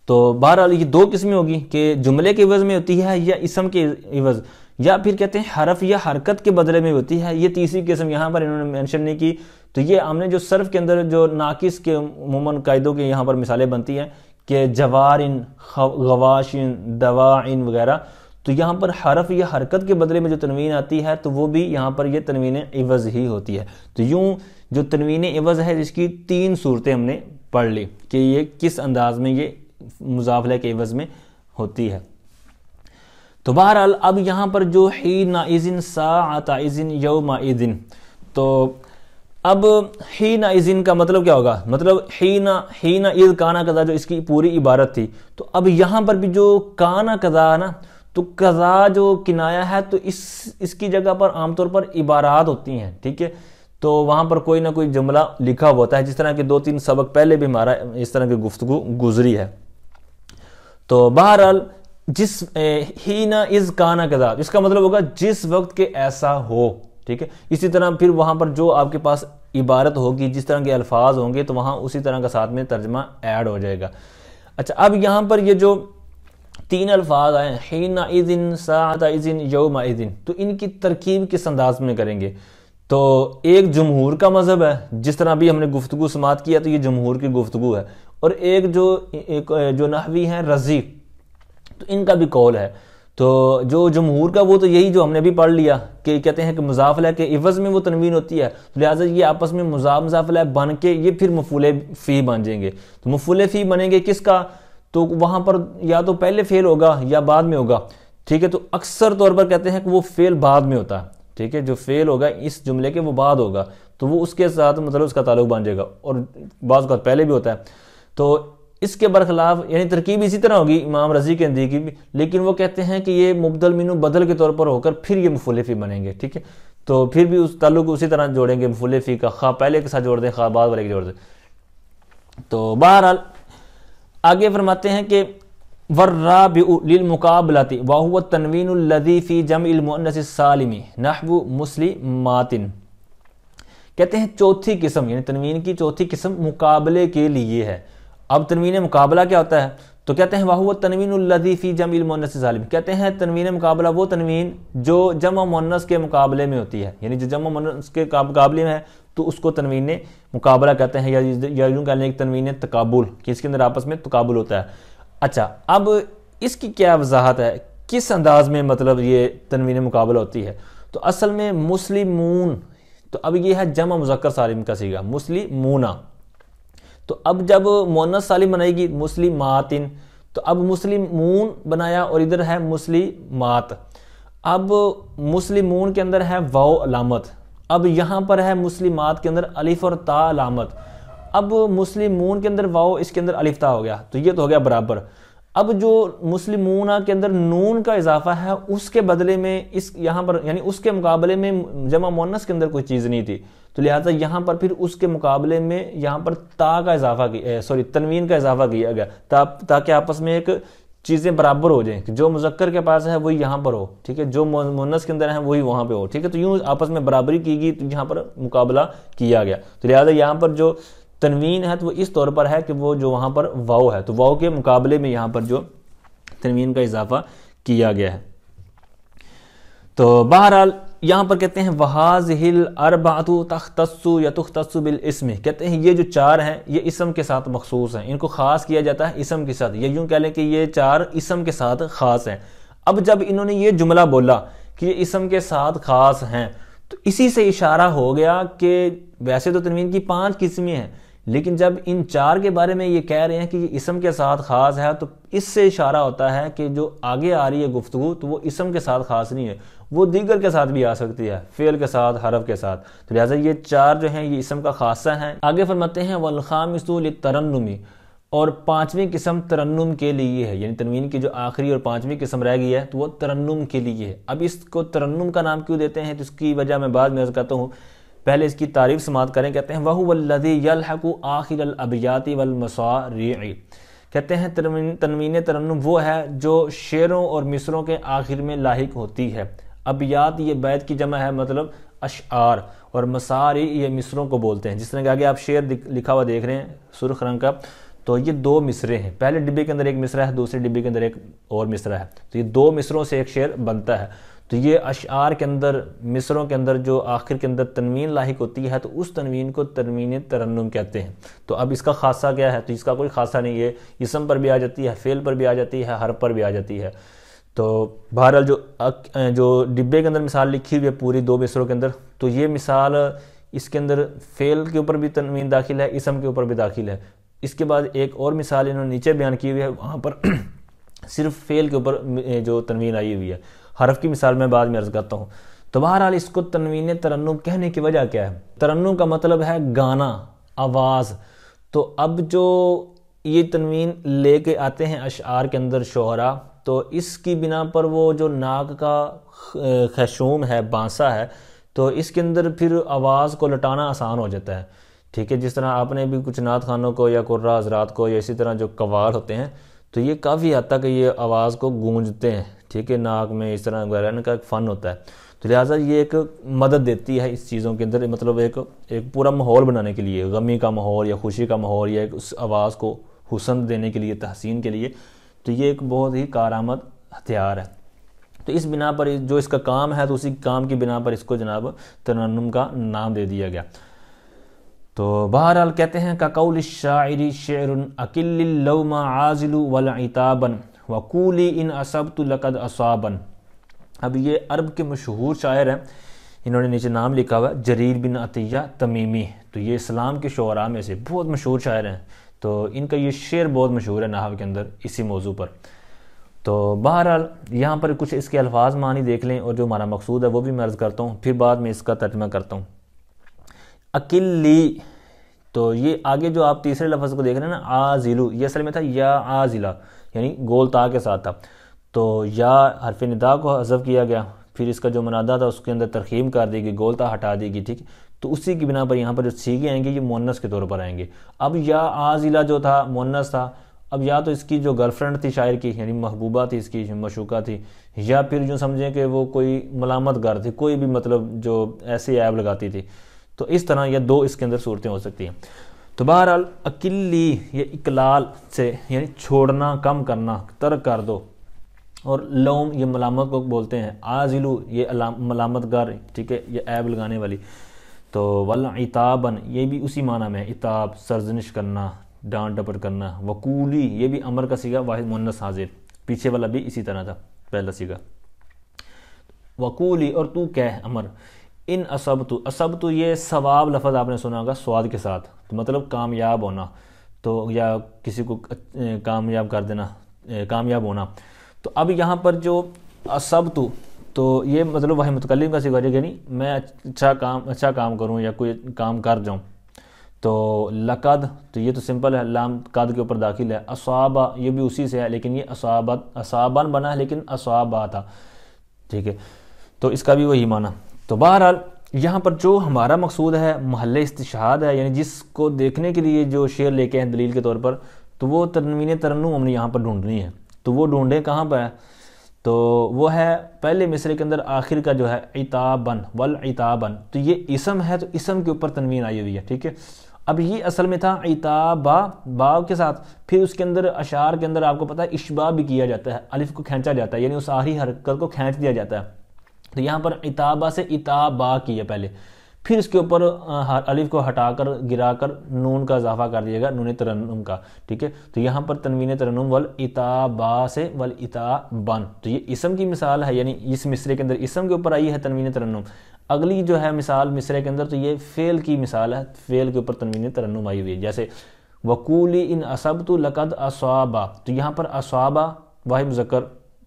تو بہرحال یہ 2 قسمیں ہوگی کہ جملے کے عوض میں ہوتی ہے یا اسم کے عوض، یا پھر کہتے ہیں حرف یا حرکت کے بدلے میں ہوتی ہے. یہ تیسری قسم یہاں پر انہوں نے مینشن نہیں کی. تو یہ ہم نے جو صرف کے اندر جو ناقص کے عموماً قاعدوں کے یہاں پر مثالیں بنتی ہیں کہ جوارن، غواشن، دواعن وغیرہ، تو یہاں پر حرف یا حرکت کے بدلے میں جو تنوین آتی ہے تو وہ بھی یہاں پر یہ تنوین عوض ہی ہوتی ہے. تو یوں جو تنوین عوض ہے جس کی 3 صورتیں ہم نے پڑھ لی کہ یہ کس انداز میں یہ مضاف الیہ کے عوض میں ہوتی ہے. تو بہرحال اب یہاں پر جو حین اذن، ساعت اذن، یوم اذن، تو اب حین اذن کا مطلب کیا ہوگا؟ مطلب حین اذ کانا قضا جو اس کی پوری عبارت تھی. تو اب یہاں پر بھی جو کانا قضا نا، تو قضا جو کنایا ہے تو اس کی جگہ پر عام طور پر عبارات ہوتی ہیں، ٹھیک ہے. تو وہاں پر کوئی نہ کوئی جملہ لکھا ہوتا ہے، جس طرح کے 2-3 سبق پہلے بھی ہمارا اس طرح کی گفتگو گزری ہے. تو بہرحال جس حین اذ کانا قضا، اس کا مطلب ہوگا جس وقت کے ایسا ہو، ٹھیک ہے. اسی طرح پھر وہاں پر جو آپ کے پاس عبارت ہوگی، جس طرح کے الفاظ ہوں گے، تو وہاں اسی طرح کا ساتھ میں ترجمہ ایڈ ہو جائے گا. اچھا، اب یہاں پر یہ جو 3 الفاظ آئے حین اذن، ساعت اذن، یوم اذن، تو ان کی ترکیب کس انداز میں کریں گے؟ تو ایک جمہور کا مذہب ہے، جس طرح ابھی ہم نے گفتگو سماعت کیا تو یہ جمہور کی گفتگو ہے، اور ایک جو نحوی ہیں رضی، تو ان کا بھی قول ہے. تو جو جمہور کا وہ تو یہی جو ہم نے بھی پڑھ لیا کہ کہتے ہیں کہ مضاف الیہ کے عوض میں وہ تنوین ہوتی ہے، لہٰذا یہ آپس میں مضاف الیہ بن کے یہ پھر مفعول فی بن جائیں گے. تو مفعول فی بنیں گے کس کا؟ تو وہاں پر یا تو پہلے فعل ہوگا یا بعد میں ہوگا، ٹھیک ہے. تو اکثر طور پر کہتے ہیں کہ وہ فعل بعد میں ہوتا ہے، ٹھیک ہے. جو فعل ہوگا اس جملے کے وہ بعد ہوگا، تو وہ اس کے ساتھ مطلب اس کا تعلق بن جائے گا، اور بعض کا پہلے بھی ہوتا ہے. تو اس کے برخلاف یعنی ترکیب اسی طرح ہوگی امام رضی کے نزدیک بھی، لیکن وہ کہتے ہیں کہ یہ مبدل منہ بدل کے طور پر ہو کر پھر یہ مفعول فی بنیں گے، ٹھیک ہے. تو پھر بھی اس تعلق اسی طرح جوڑیں گے، مفعول فی کا خواہ پہلے کے ساتھ جوڑ دیں خواہ بعد والے کے جوڑ دیں. تو بہرحال آگے فرماتے ہیں کہ والرابع للمقابلۃ وهو التنوین الذی فی جمع المؤنث السالم نحو مسلمات. کہتے ہیں چوتھی قسم یعنی تنوین کی چوتھی قسم مقابلے کے لیے ہے. اب تنوین مقابلہ کیا ہوتا ہے؟ تو کہتے ہیں وَهُوَ التَّنْوِينُ الَّذِي فِي جَمْعِ الْمُؤَنَّثِ السَّالِمِ. کہتے ہیں تنوین مقابلہ وہ تنوین جو جمع مؤنث کے مقابلے میں ہوتی ہے، یعنی جو جمع مؤنث کے مقابلے میں ہے تو اس کو تنوین مقابلہ کہتے ہیں، یا یوں کہہ لیں ایک تنوین تقابل کہ اس کے اندر آپس میں تقابل ہوتا ہے. اچھا، اب اس کی کیا وضاحت ہے، کس انداز میں مطلب یہ تنوین مقابلہ ہوتی ہے؟ تو اصل میں مسلمون، تو اب یہ ہے جمع مذکر سالم کا صیغہ مسلمونہ. تو اب جب مؤنث سالم بنائے گی مسلماتن، تو اب مسلمون بنایا اور ادھر ہے مسلمات. اب مسلمون کے اندر ہے واو علامت، اب یہاں پر ہے مسلمات کے اندر الف اور تا علامت. اب مسلمون کے اندر واو، اس کے اندر الف تا ہو گیا، تو یہ تو ہو گیا برابر. اب جو مسلمون کے اندر نون کا اضافہ ہے اس کے بدلے میں اس یہاں پر یعنی اس کے مقابلے میں جمع مؤنث کے اندر کوئی چیز نہیں تھی، تو لہٰذا یہاں پر پھر اس کے مقابلے میں یہاں پر تا کا اضافہ تنوین کا اضافہ کیا گیا تاکہ آپس میں ایک چیزیں برابر ہو جائیں کہ جو مذکر کے پاس ہے وہی یہاں پر ہو، ٹھیک ہے، جو مؤنث کے اندر ہے وہی وہاں پہ ہو، ٹھیک ہے، تو یوں آپس میں برابری کی گئی، تو یہاں پر مقابلہ کیا گیا، تو لہٰذا یہاں پر جو تنوین ہے تو وہ اس طور پر ہے کہ وہ جو وہاں پر واو ہے تو واو کے مقابلے میں یہاں پر جو تنوین کا اضافہ کیا گیا ہے۔ تو بہرحال یہاں پر کہتے ہیں وَهَذِهِ الْأَرْبَعَةُ تَخْتَصُّ یا تُخْتَصُّ بِالْإِسْمِ، کہتے ہیں یہ جو چار ہیں یہ اسم کے ساتھ مخصوص ہیں، ان کو خاص کیا جاتا ہے اسم کے ساتھ، یا یوں کہہ لیں کہ یہ چار اسم کے ساتھ خاص ہیں۔ اب جب انہوں نے یہ جملہ بولا کہ یہ اسم کے ساتھ خاص ہیں تو اسی سے اشارہ ہو گیا کہ ویسے تو تنوین کی 5 قسمیں ہیں، لیکن جب ان چار کے بارے میں یہ کہہ رہے ہیں کہ یہ اسم کے ساتھ خاص ہے تو اس سے اشارہ ہوتا ہے کہ جو آگے آ رہی ہے گفتگو تو وہ اسم کے ساتھ خاص نہیں ہے، وہ دیگر کے ساتھ بھی آ سکتی ہے، فعل کے ساتھ، حرف کے ساتھ، تو لہٰذا یہ چار جو ہیں یہ اسم کا خاصہ ہیں۔ آگے فرماتے ہیں وَالْخَامِسُ لِلتَّرَنُّمِ، اور 5ویں قسم ترنم کے لیے ہے، یعنی تنوین کی جو آخری اور 5ویں قسم رہ گئی ہے تو وہ ترنم کے لیے ہے۔ اب اس کو ترنم کا نام کیوں دیتے ہیں تو اس کی وجہ میں بعد میں عرض کرتا ہوں، پہلے اس کی تعریف سماعت کریں۔ کہتے ہیں وَهُوَ الَّذِي يَلْحَقُ آخِرَ الْأَبْيَاتِ وَالْمَصَارِعِ، کہتے ہیں تنوین ترنم وہ ہے جو شعروں اور مصروں کے آخر میں لاحق ہوتی ہے۔ ابیات یہ بیت کی جمع ہے، مطلب اشعار، اور مصارع یہ مصروں کو بولتے ہیں، جس طرح کہ آگے آپ شعر لکھا ہوا دیکھ رہے ہیں سرخ رنگ کا، تو یہ 2 مصرے ہیں، پہلے ڈبے کے اندر ایک مصرع ہے، دوسرے ڈبے کے اندر ایک اور مصرع ہے، تو یہ 2 مصروں سے ایک شعر بنتا ہے۔ تو یہ اشعار کے اندر، مصروں کے اندر جو آخر کے اندر تنوین لاحق ہوتی ہے تو اس تنوین کو تنوین ترنم کہتے ہیں۔ تو اب اس کا خاصہ کیا ہے تو اس کا کوئی خاصہ نہیں ہے، اسم پر بھی آ جاتی ہے، فعل پر بھی آ جاتی ہے، حرف پر بھی آ جاتی ہے۔ تو بہرحال جو ڈبے کے اندر مثال لکھی ہوئی ہے پوری 2 مصروں کے اندر، تو یہ مثال اس کے اندر فعل کے اوپر بھی تنوین داخل ہے، اسم کے اوپر بھی داخل ہے۔ اس کے بعد ایک اور مثال انہوں نے نیچے بیان کی ہوئی ہے، وہاں پر صرف فعل کے اوپر جو تنوین آئی ہوئی ہے، حرف کی مثال میں بعد میں عرض کرتا ہوں۔ تو بہرحال اس کو تنوین ترنم کہنے کی وجہ کیا ہے؟ ترنم کا مطلب ہے گانا، آواز۔ تو اب جو یہ تنوین لے کے آتے ہیں اشعار کے اندر شعراء، تو اس کی بنا پر وہ جو ناک کا خیشوم ہے، بانسا ہے، تو اس کے اندر پھر آواز کو لٹانا آسان ہو جاتا ہے، ٹھیک ہے۔ جس طرح آپ نے بھی کچھ نعت خوانوں کو یا قراء حضرات کو یا اسی طرح جو قوال ہوتے ہیں تو یہ کافی حد تک یہ آواز کو گونجتے ہیں، ٹھیک ہے، ناک میں اس طرح وغیرہ کا ایک فن ہوتا ہے، تو لہٰذا یہ ایک مدد دیتی ہے اس چیزوں کے اندر، مطلب ایک پورا ماحول بنانے کے لیے، غمی کا ماحول یا خوشی کا ماحول، یا ایک اس آواز کو حسن دینے کے لیے، تحسین کے لیے، تو یہ ایک بہت ہی کارآمد ہتھیار ہے۔ تو اس بنا پر جو اس کا کام ہے تو اسی کام کی بنا پر اس کو جناب ترنم کا نام دے دیا گیا۔ تو بہرحال کہتے ہیں کقول الشاعر شعر اکل اللوم عازل والعتابا وقولی ان اصبت لقد اصابا۔ اب یہ عرب کے مشہور شاعر ہیں، انہوں نے نیچے نام لکھا ہوا ہے جریر بن عطیہ تمیمی، تو یہ اسلام کے شعراء میں سے بہت مشہور شاعر ہیں، تو ان کا یہ شعر بہت مشہور ہے نحو کے اندر اسی موضوع پر۔ تو بہرحال یہاں پر کچھ اس کے الفاظ معنی دیکھ لیں، اور جو ہمارا مقصود ہے وہ بھی میں عرض کرتا ہوں، پھر بعد میں اس کا ترجمہ کرتا ہوں۔ اکلی، تو یہ آگے جو آپ تیسرے لفظ کو دیکھ رہے ہیں نا، عازلو، یہ اصل میں تھا یا عازلہ، یعنی گول تا کے ساتھ تھا، تو یا حرف ندا کو حذف کیا گیا، پھر اس کا جو منادہ تھا اس کے اندر ترخیم کر دی گئی، گول تا ہٹا دی گئی، ٹھیک ہے، تو اسی کی بنا پر یہاں پر جو سیغے آئیں گے یہ مؤنث کے طور پر آئیں گے۔ اب یا عازلہ جو تھا مؤنث تھا، اب یا تو اس کی جو گرل فرینڈ تھی شاعر کی، یعنی محبوبہ تھی، اس کی مشوقہ تھی، یا پھر جو سمجھیں کہ وہ کوئی ملامت گر تھی، کوئی بھی مطلب جو ایسے عیب لگاتی تھی، تو اس طرح یہ 2 اس کے اندر صورتیں ہو سکتی ہیں۔ تو بہرحال اکلی یہ اقلال سے یعنی چھوڑنا، کم کرنا، ترک کر دو، اور لوم یہ ملامت کو بولتے ہیں، عازلو یہ ملامت گر، ٹھیک ہے، یہ عیب لگانے والی، تو والعتابن یہ بھی اسی معنی میں، عتاب سرزنش کرنا، ڈانٹ ڈپٹ کرنا، وقولی یہ بھی امر کا صیغہ واحد مؤنث حاضر، پیچھے والا بھی اسی طرح تھا پہلا صیغہ، وقولی اور تو کہہ امر، ان اصبت یہ ثواب لفظ آپ نے سنا ہوگا سواد کے ساتھ، تو مطلب کامیاب ہونا، تو یا کسی کو کامیاب کر دینا، کامیاب ہونا۔ تو اب یہاں پر جو اصبت، تو یہ مطلب وہی متکلم کا صیغہ ہے، یعنی میں اچھا کام کروں یا کوئی کام کر جاؤں۔ تو لقد، تو یہ تو سمپل ہے، لام قد کے اوپر داخل ہے۔ اصابہ یہ بھی اسی سے ہے، لیکن یہ اصابن بنا ہے لیکن اصابہ تھا، ٹھیک ہے، تو اس کا بھی وہی معنی۔ تو بہرحال یہاں پر جو ہمارا مقصود ہے محل استشہاد ہے، یعنی جس کو دیکھنے کے لیے جو شعر لے کے ہیں دلیل کے طور پر، تو وہ تنوین ترنم ہم نے یہاں پر ڈھونڈنی ہے تو وہ ڈھونڈیں کہاں پر ہے، تو وہ ہے پہلے مصرے کے اندر آخر کا جو ہے عتابن والعتابن، تو یہ اسم ہے تو اسم کے اوپر تنوین آئی ہوئی ہے، ٹھیک ہے۔ اب یہ اصل میں تھا عتابا با کے ساتھ، پھر اس کے اندر اشعار کے اندر آپ کو پتہ ہے اشباع بھی کیا جاتا ہے، الف کو کھینچا جاتا ہے، یعنی اس آخری حرکت کو کھینچ دیا جاتا ہے، تو یہاں پر عتابا سے عتابا کیا پہلے، پھر اس کے اوپر الف کو ہٹا کر گرا کر نون کا اضافہ کر دیے گا، نون ترنم کا، ٹھیک ہے۔ تو یہاں پر تنوین ترنم والعتابا سے والعتابن، تو یہ اسم کی مثال ہے، یعنی اس مصرے کے اندر اسم کے اوپر آئی ہے تنوین ترنم۔ اگلی جو ہے مثال مصرے کے اندر تو یہ فعل کی مثال ہے، فعل کے اوپر تنوین ترنم آئی ہوئی ہے، جیسے وقولی ان اصبت لقد اصابا، تو یہاں پر اصابا واحد مذکر،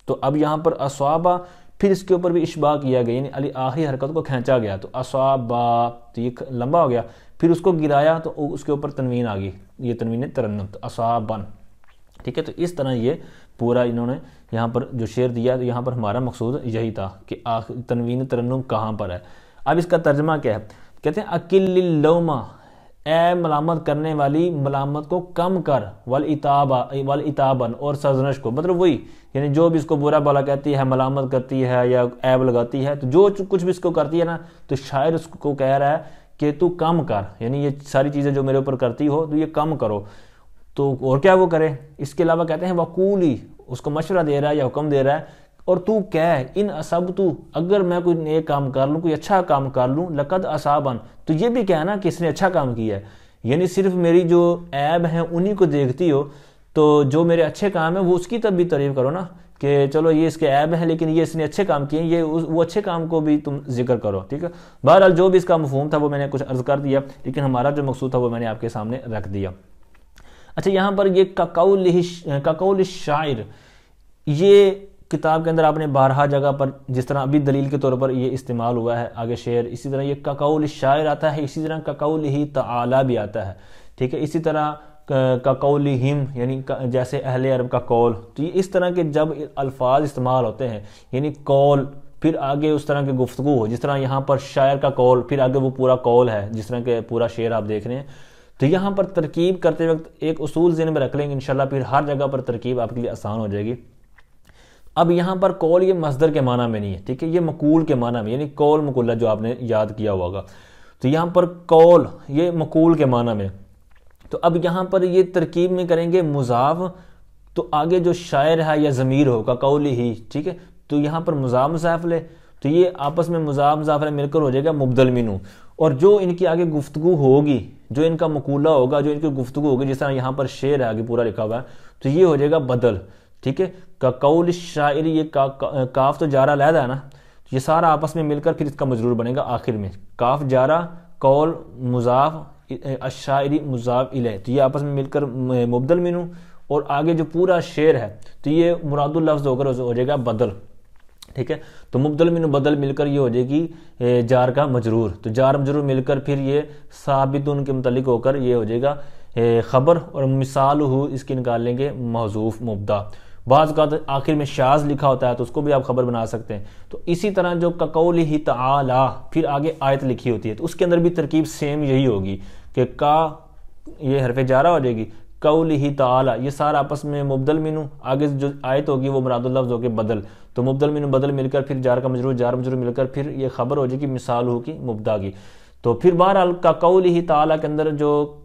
تو اب یہاں پر اصابا پھر اس کے اوپر بھی اشباع کیا گیا، یعنی آخری حرکت کو کھینچا گیا، تو اصابا تو یہ لمبا ہو گیا، پھر اس کو گرایا تو اس کے اوپر تنوین آ گئی، یہ تنوین ترنم، تو اصابن، ٹھیک ہے۔ تو اس طرح یہ پورا انہوں نے یہاں پر جو شعر دیا، تو یہاں پر ہمارا مقصود یہی تھا کہ تنوین ترنم کہاں پر ہے۔ اب اس کا ترجمہ کیا ہے، کہتے ہیں اکل اللوم، اے ملامت کرنے والی ملامت کو کم کر، والعتابن اور سرزنش کو، مطلب وہی، یعنی جو بھی اس کو برا بھلا کہتی ہے، ملامت کرتی ہے یا عیب لگاتی ہے، تو جو کچھ بھی اس کو کرتی ہے نا، تو شاعر اس کو کہہ رہا ہے کہ تو کم کر، یعنی یہ ساری چیزیں جو میرے اوپر کرتی ہو تو یہ کم کرو، تو اور کیا وہ کرے۔ اس کے علاوہ کہتے ہیں وقولی، اس کو مشورہ دے رہا ہے یا حکم دے رہا ہے، اور تو کہہ ان اصبت، اگر میں کوئی نیک کام کر لوں، کوئی اچھا کام کر لوں، لقد اصابن، تو یہ بھی کہنا کہ اس نے اچھا کام کیا ہے، یعنی صرف میری جو عیب ہیں انہی کو دیکھتی ہو، تو جو میرے اچھے کام ہیں وہ اس کی تب بھی تعریف کرو نا، کہ چلو یہ اس کے عیب ہیں لیکن یہ اس نے اچھے کام کیے ہیں، یہ وہ اچھے کام کو بھی تم ذکر کرو، ٹھیک ہے۔ بہرحال جو بھی اس کا مفہوم تھا وہ میں نے کچھ عرض کر دیا، لیکن ہمارا جو مقصود تھا وہ میں نے آپ کے سامنے رکھ دیا۔ اچھا، یہاں پر یہ کقول الشاعر، یہ کتاب کے اندر آپ نے بارہا جگہ پر جس طرح ابھی دلیل کے طور پر یہ استعمال ہوا ہے آگے شعر، اسی طرح یہ کقول الشاعر آتا ہے، اسی طرح کقولہ تعالی بھی آتا ہے، ٹھیک ہے۔ اسی طرح کقولہم، یعنی جیسے اہل عرب کا قول، تو یہ اس طرح کے جب الفاظ استعمال ہوتے ہیں، یعنی قول پھر آگے اس طرح کی گفتگو ہو، جس طرح یہاں پر شاعر کا قول پھر آگے وہ پورا قول ہے، جس طرح کہ پورا شعر آپ دیکھ رہے ہیں، تو یہاں پر ترکیب کرتے وقت ایک اصول ذہن میں رکھ لیں گے انشاءاللہ، پھر ہر جگہ پر ترکیب آپ کے لیے آسان ہو جائے گی۔ اب یہاں پر قول یہ مصدر کے معنی میں نہیں ہے، ٹھیک ہے، یہ مقول کے معنی میں، یعنی قول مقولہ جو آپ نے یاد کیا ہوگا، تو یہاں پر قول یہ مقول کے معنی میں، تو اب یہاں پر یہ ترکیب میں کریں گے مضاف، تو آگے جو شاعر ہے یا ضمیر ہوگا قول ہی، ٹھیک ہے، تو یہاں پر مضاف مضاف لے، تو یہ آپس میں مضاف مضاف مل کر ہو جائے گا مبدل منہ، اور جو ان کی آگے گفتگو ہوگی، جو ان کا مقولہ ہوگا، جو ان کی گفتگو ہوگی، جس طرح یہاں پر شعر ہے آگے پورا لکھا ہوا ہے، تو یہ ہو جائے گا بدل، ٹھیک ہے۔ قول الشاعر، یہ کاف تو جارہ علیحدہ ہے نا، یہ سارا آپس میں مل کر پھر اس کا مجرور بنے گا آخر میں، کاف جارہ، قول مضاف، الشاعری مضاف الیہ، تو یہ آپس میں مل کر مبدل منہ، اور آگے جو پورا شعر ہے تو یہ مراد اللفظ ہو کر ہو جائے گا بدل، ٹھیک ہے۔ تو مبدل منہ بدل مل کر یہ ہو جائے گی جار کا مجرور، تو جار مجرور مل کر پھر یہ ثابت ان کے متعلق ہو کر یہ ہو جائے گا خبر، اور مثال ہو اس کی نکال لیں گے محذوف مبدا، بعض کا آخر میں شاذ لکھا ہوتا ہے تو اس کو بھی آپ خبر بنا سکتے ہیں۔ تو اسی طرح جو کقولہ تعالی پھر آگے آیت لکھی ہوتی ہے تو اس کے اندر بھی ترکیب سیم یہی ہوگی کہ کا یہ حرف جارہ ہو جائے گی، قولہ تعالی یہ سارا آپس میں مبدل منہ، آگے جو آیت ہوگی وہ مراد اللفظ ہو کے بدل، تو مبدل منہ بدل مل کر پھر جار کا مجرور، جار مجرور مل کر پھر یہ خبر ہو جائے گی مثال ہو کی مبدا کی۔ تو پھر بہرحال کا قولہ تعالی کے اندر جو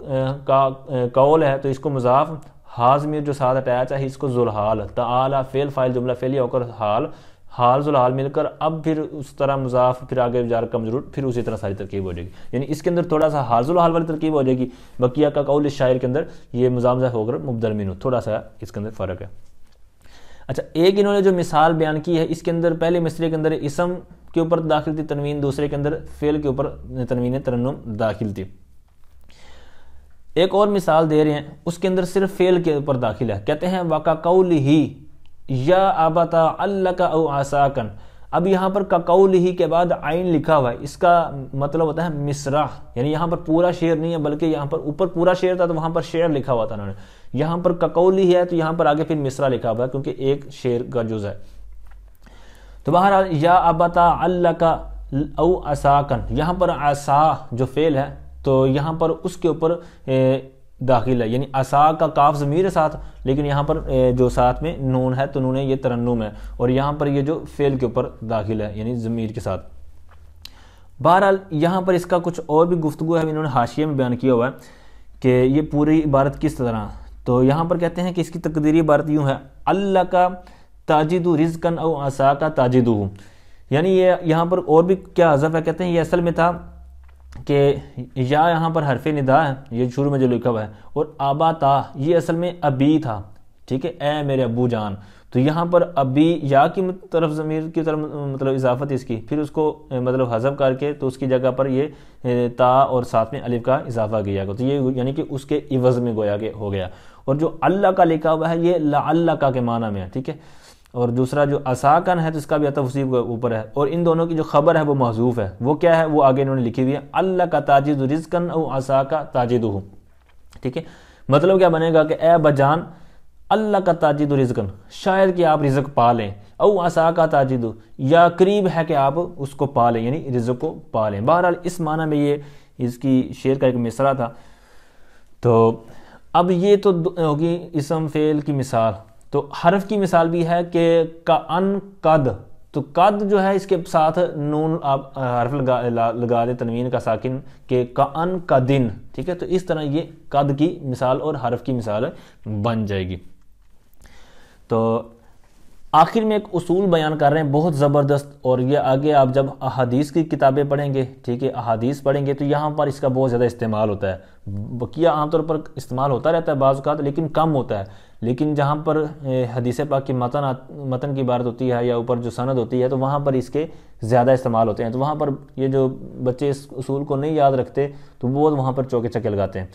قول ہے تو اس کو مضاف، حاضمیر جو ساتھ اٹیچ ہے اس کو ذوالحال، تعالی فعل فاعل جملہ فعلیہ ہو کر حال ذوالحال مل کر اب پھر اس طرح مضاف، پھر آگے جار کا مجرور، پھر اسی طرح ساری ترکیب ہو جائے گی، یعنی اس کے اندر تھوڑا سا حال ذوالحال والی ترکیب ہو جائے گی، بقیہ کا قول الشاعر کے اندر یہ مضاف ہو کر مبدل منہ، تھوڑا سا اس کے اندر فرق ہے۔ اچھا، ایک انہوں نے جو مثال بیان کی ہے اس کے اندر پہلے مصرے کے اندر اسم کے اوپر داخل تھی تنوین، دوسرے کے اندر فعل کے اوپر تنوین ترنم داخل تھی۔ ایک اور مثال دے رہے ہیں، اس کے اندر صرف فعل کے اوپر داخل ہے، کہتے ہیں وَكَقَوْلِهِ یا ابتا علک او عساکن، اب یہاں پر کقولہ کے بعد عین لکھا ہوا ہے، اس کا مطلب ہوتا ہے مصرع، یعنی یہاں پر پورا شعر نہیں ہے بلکہ یہاں پر اوپر پورا شعر تھا تو وہاں پر شعر لکھا ہوا تھا انہوں نے، یہاں پر کقولہ ہے تو یہاں پر آگے پھر مصرع لکھا ہوا ہے کیونکہ ایک شعر کا جز ہے۔ تو بہرحال یا ابتا علک او عساکن، یہاں پر عصا جو فعل ہے تو یہاں پر اس کے اوپر داخل ہے، یعنی عصا کا کاف ضمیر ہے ساتھ، لیکن یہاں پر جو ساتھ میں نون ہے تو نون یہ ترنم ہے، اور یہاں پر یہ جو فعل کے اوپر داخل ہے یعنی ضمیر کے ساتھ۔ بہرحال یہاں پر اس کا کچھ اور بھی گفتگو ہے، انہوں نے حاشیے میں بیان کیا ہوا ہے کہ یہ پوری عبارت کس طرح، تو یہاں پر کہتے ہیں کہ اس کی تقدیری عبارت یوں ہے، اللہ کا تاجد رزقن او عصا کا تاجدہ، یعنی یہ یہاں پر اور بھی کیا حذف ہے، کہتے ہیں یہ اصل میں تھا کہ یا یہاں پر حرف ندا ہے، یہ شروع میں جو لکھا ہوا ہے، اور آبا تا یہ اصل میں ابی تھا، ٹھیک ہے، اے میرے ابو جان، تو یہاں پر ابی یا کی طرف ضمیر کی طرف مطلب اضافت اس کی، پھر اس کو مطلب حذف کر کے تو اس کی جگہ پر یہ تا اور ساتھ میں الف کا اضافہ کیا گیا، تو یہ یعنی کہ اس کے عوض میں گویا کہ ہو گیا، اور جو اللہ کا لکھا ہوا ہے یہ لعلک کے معنی میں ہے، ٹھیک ہے، اور دوسرا جو عصاکن ہے تو اس کا بھی عطف اسی کے اوپر ہے، اور ان دونوں کی جو خبر ہے وہ محذوف ہے، وہ کیا ہے وہ آگے انہوں نے لکھی ہوئی ہے، اللہ کا تاجد رزقن او عصاک تاجدہ، ٹھیک ہے، مطلب کیا بنے گا کہ اے بجان اللہ کا تاجد رزقن، شاید کہ آپ رزق پا لیں، او عصاک تاجد، یا قریب ہے کہ آپ اس کو پا لیں یعنی رزق کو پا لیں۔ بہرحال اس معنی میں یہ اس کی شعر کا ایک مصرع تھا۔ تو اب یہ تو ہوگی اسم فعل کی مثال، تو حرف کی مثال بھی ہے کہ کأن قد، تو قد جو ہے اس کے ساتھ نون آپ حرف لگا دے تنوین کا ساکن کہ کأن قدن، ٹھیک ہے، تو اس طرح یہ قد کی مثال اور حرف کی مثال بن جائے گی۔ تو آخر میں ایک اصول بیان کر رہے ہیں بہت زبردست، اور یہ آگے آپ جب احادیث کی کتابیں پڑھیں گے، ٹھیک ہے، احادیث پڑھیں گے تو یہاں پر اس کا بہت زیادہ استعمال ہوتا ہے، بقیہ عام طور پر استعمال ہوتا رہتا ہے بعض اوقات لیکن کم ہوتا ہے، لیکن جہاں پر حدیث پاک کی متن کی عبارت ہوتی ہے یا اوپر جو سند ہوتی ہے تو وہاں پر اس کے زیادہ استعمال ہوتے ہیں، تو وہاں پر یہ جو بچے اس اصول کو نہیں یاد رکھتے تو وہ وہاں پر چوکے چکے لگاتے ہیں۔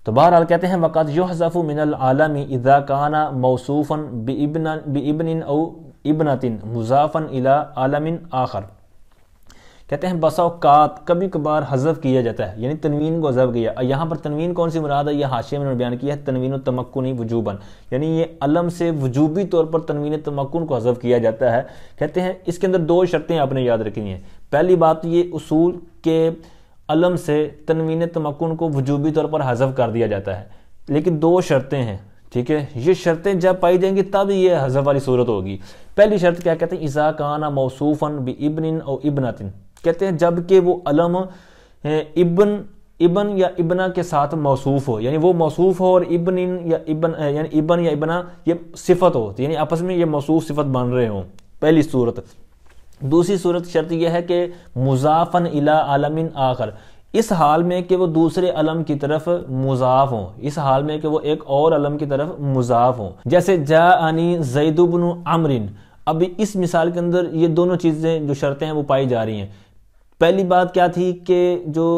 تو بہرحال کہتے ہیں وقت یحذف من العالم اذا کان موصوفا بابن او ابنۃ مضافا الی عالم آخر، کہتے ہیں بسا اوقات کبھی کبھار حذف کیا جاتا ہے، یعنی تنوین کو حذف کیا، یہاں پر تنوین کون سی مراد ہے یہ حاشیے میں بیان کیا ہے، تنوین التمکن وجوبا، یعنی یہ علم سے وجوبی طور پر تنوین تمکن کو حذف کیا جاتا ہے۔ کہتے ہیں اس کے اندر دو شرطیں آپ نے یاد رکھنی ہیں، پہلی بات یہ اصول کے علم سے تنوین تمکن کو وجوبی طور پر حذف کر دیا جاتا ہے، لیکن دو شرطیں ہیں، ٹھیک ہے، یہ شرطیں جب پائی جائیں گی تب یہ حذف والی صورت ہوگی۔ پہلی شرط کیا کہتے ہیں اذا کان موصوفا بابن او ابنۃ، کہتے ہیں جب کہ وہ علم ابن یا ابنہ کے ساتھ موصوف ہو، یعنی وہ موصوف ہو اور ابن یا ابنہ یہ صفت ہو، یعنی آپس میں یہ موصوف صفت بن رہے ہوں، پہلی صورت۔ دوسری صورت شرط یہ ہے کہ مضافن الی عالم آخر، اس حال میں کہ وہ دوسرے علم کی طرف مضاف ہوں، اس حال میں کہ وہ ایک اور علم کی طرف مضاف ہوں، جیسے جاءنی زید بن عمرو، اب اس مثال کے اندر یہ دونوں چیزیں جو شرطیں ہیں وہ پائی جا رہی ہیں۔ پہلی بات کیا تھی کہ جو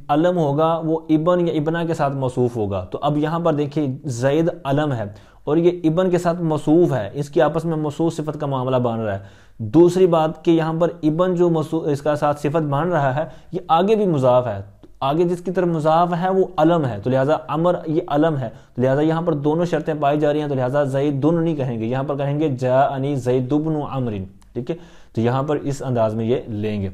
علم ہوگا وہ ابن یا ابنہ کے ساتھ موصوف ہوگا، تو اب یہاں پر دیکھیں زید علم ہے اور یہ ابن کے ساتھ موصوف ہے، اس کی آپس میں موصوف صفت کا معاملہ بن رہا ہے۔ دوسری بات کہ یہاں پر ابن جو اس کا ساتھ صفت بن رہا ہے یہ آگے بھی مضاف ہے، آگے جس کی طرف مضاف ہے وہ علم ہے، تو لہٰذا عمر یہ علم ہے، تو لہٰذا یہاں پر دونوں شرطیں پائی جا رہی ہیں، تو لہٰذا زیدن نہیں کہیں گے، یہاں پر کہیں گے جاءنی زید بن عمرو، ٹھیک ہے، تو یہاں پر اس انداز میں یہ لیں گے۔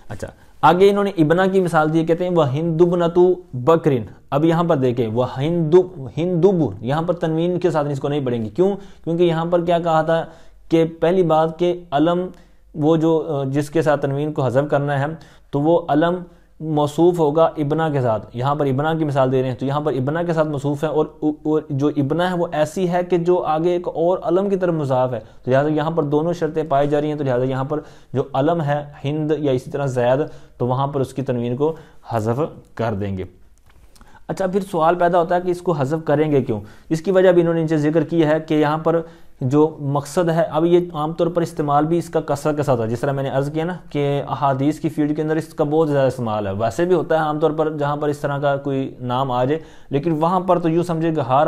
اچھا آگے انہوں نے ابنہ کی مثال دی، کہتے ہیں وہ ہندبنۃ بکرن، اب یہاں پر دیکھیں وہ ہندب، یہاں پر تنوین کے ساتھ اس کو نہیں پڑھیں گے، کیوں؟ کیونکہ یہاں پر کیا کہا تھا کہ پہلی بات کہ علم وہ جو جس کے ساتھ تنوین کو حذف کرنا ہے تو وہ علم موصوف ہوگا ابنہ کے ساتھ، یہاں پر ابنہ کی مثال دے رہے ہیں تو یہاں پر ابنہ کے ساتھ موصوف ہے، اور جو ابنہ ہے وہ ایسی ہے کہ جو آگے ایک اور علم کی طرف مضاف ہے، تو لہٰذا یہاں پر دونوں شرطیں پائی جا رہی ہیں، تو لہٰذا یہاں پر جو علم ہے ہند یا اسی طرح زید تو وہاں پر اس کی تنوین کو حذف کر دیں گے۔ اچھا پھر سوال پیدا ہوتا ہے کہ اس کو حذف کریں گے کیوں؟ اس کی وجہ بھی انہوں نے نیچے ذکر کی ہے کہ یہاں پر جو مقصد ہے، اب یہ عام طور پر استعمال بھی اس کا کثرت کے ساتھ ہے، جس طرح میں نے عرض کیا نا کہ احادیث کی فیلڈ کے اندر اس کا بہت زیادہ استعمال ہے، ویسے بھی ہوتا ہے عام طور پر جہاں پر اس طرح کا کوئی نام آ جائے، لیکن وہاں پر تو یوں سمجھے کہ ہر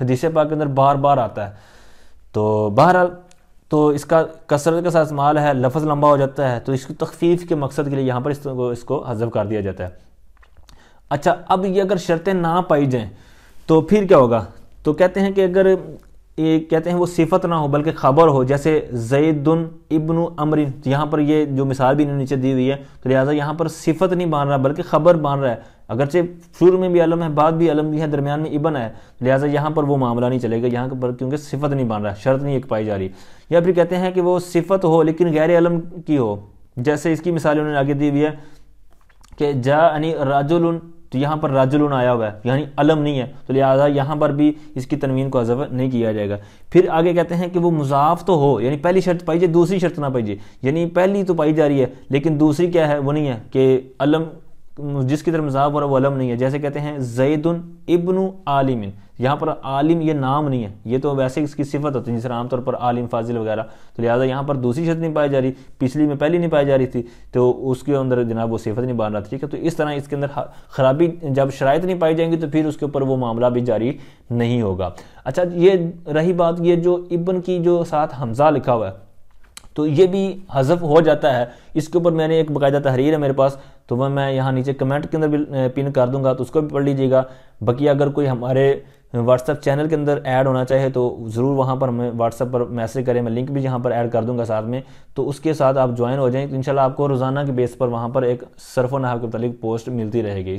حدیث پاک کے اندر بار بار آتا ہے، تو بہرحال تو اس کا کثرت کے ساتھ استعمال ہے، لفظ لمبا ہو جاتا ہے، تو اس کی تخفیف کے مقصد کے لیے یہاں پر اس کو حذف کر دیا جاتا ہے۔ اچھا اب یہ اگر شرطیں نہ پائی جائیں تو پھر کیا ہوگا؟ تو کہتے ہیں کہ اگر کہتے ہیں وہ صفت نہ ہو بلکہ خبر ہو، جیسے زید ابن عمر، یہاں پر یہ جو مثال بھی انہوں نے نیچے دی ہوئی ہے، تو لہٰذا یہاں پر صفت نہیں بان رہا بلکہ خبر بان رہا ہے، اگرچہ شروع میں بھی علم ہے، بعد بھی علم بھی ہے، درمیان میں ابن ہے، لہٰذا یہاں پر وہ معاملہ نہیں چلے گا یہاں پر، کیونکہ صفت نہیں بان رہا، شرط نہیں ایک پائی جا رہی۔ یا پھر کہتے ہیں کہ وہ صفت ہو لیکن غیر علم کی ہو، جیسے اس کی مثال انہوں نے آگے دی ہوئی ہے کہ جاءنی رجل، تو یہاں پر رجل آیا ہوا ہے یعنی علم نہیں ہے، تو لہٰذا یہاں پر بھی اس کی تنوین کو حذف نہیں کیا جائے گا۔ پھر آگے کہتے ہیں کہ وہ مضاف تو ہو، یعنی پہلی شرط پائی جائے دوسری شرط نہ پائی جائے، یعنی پہلی تو پائی جا رہی ہے لیکن دوسری کیا ہے وہ نہیں ہے کہ علم جس کی طرف مضاف ہو رہا ہے وہ علم نہیں ہے، جیسے کہتے ہیں زید ابن عالم، یہاں پر عالم یہ نام نہیں ہے، یہ تو ویسے اس کی صفت ہوتی ہے جس طرح عام طور پر عالم فاضل وغیرہ، تو لہٰذا یہاں پر دوسری شرط نہیں پائی جا رہی، پچھلی میں پہلی نہیں پائی جا رہی تھی تو اس کے اندر جناب وہ صفت نہیں بان رہا تھا، ٹھیک ہے۔ تو اس طرح اس کے اندر خرابی جب شرائط نہیں پائی جائیں گی تو پھر اس کے اوپر وہ معاملہ بھی جاری نہیں ہوگا۔ اچھا یہ رہی بات یہ جو ابن کی جو ساتھ حمزہ لکھا ہوا ہے تو یہ بھی حذف ہو جاتا ہے، اس کے اوپر میں نے ایک باقاعدہ تحریر ہے میرے پاس، تو وہ میں یہاں نیچے کمنٹ کے اندر بھی پن کر دوں گا، تو اس کو بھی پڑھ لیجیے گا۔ باقی اگر کوئی ہمارے واٹس ایپ چینل کے اندر ایڈ ہونا چاہے تو ضرور وہاں پر ہمیں واٹس ایپ پر میسج کریں، میں لنک بھی یہاں پر ایڈ کر دوں گا ساتھ میں، تو اس کے ساتھ آپ جوائن ہو جائیں تو انشاءاللہ آپ کو روزانہ کے بیس پر وہاں پر ایک صرف و نحو کے متعلق پوسٹ ملتی رہے گی۔